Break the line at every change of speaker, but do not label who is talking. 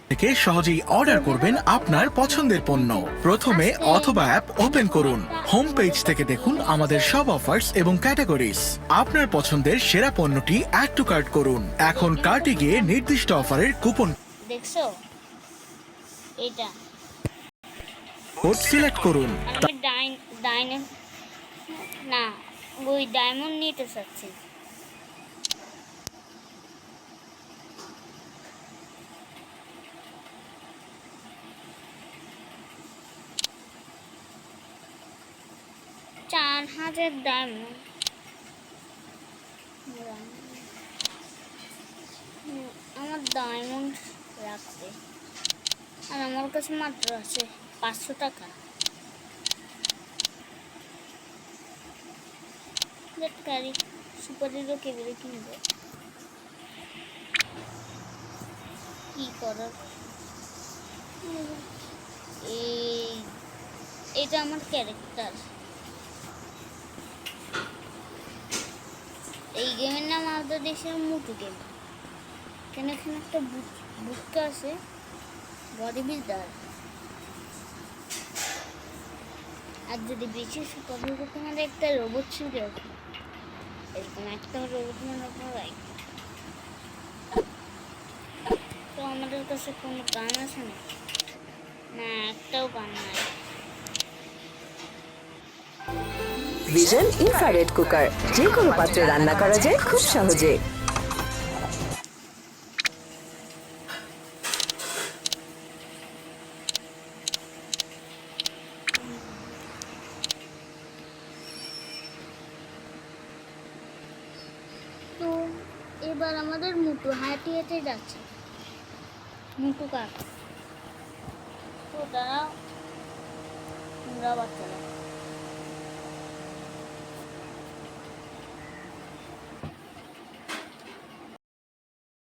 থেকে সহজেই অর্ডার করবেন আপনার পছন্দের পণ্য। প্রথমে অথবা অ্যাপ ওপেন করুন। হোম পেজ থেকে দেখুন আমাদের সব অফার্স এবং ক্যাটাগরিজ। আপনার পছন্দের সেরা পণ্যটি অ্যাড টু কার্ট করুন। এখন কার্টে গিয়ে নির্দিষ্ট অফারের কুপন
দেখছো এটা
কোড সিলেক্ট করুন।
আমি না ওই ডায়মন্ড নিতে চাচ্ছি। চার হাজার ডায়মন্ড আমার ডায়মন্ড রাখবে আর আমার কাছে মাত্র আছে 500 টাকা। গাড়ি সুপার হিরো কেবলে কিনবো, কি করার। এটা আমার ক্যারেক্টার। এই গেমের নাম আমাদের দেশের মুটু গেম। এখানে একটা বুক আছে, বডি বিল্ডার। আর যদি বেশি সুপার হিরো তোমাদের একটা রোবট ছিল, এরকম একটা রোবট মনে করাই। তো আমাদের কাছে কোনো গান আছে না, না একটাও গান নাই।
ভিশন ইনফ্রারেড কুকার, যে কোনো পাত্রে রান্না করা যায় খুব সহজে।
তো এবার আমাদের মুটু হাঁটে হেঁটে যাচ্ছে, মুটু কাকা। তো দাঁড়াও, তোমরা বাচ্চারা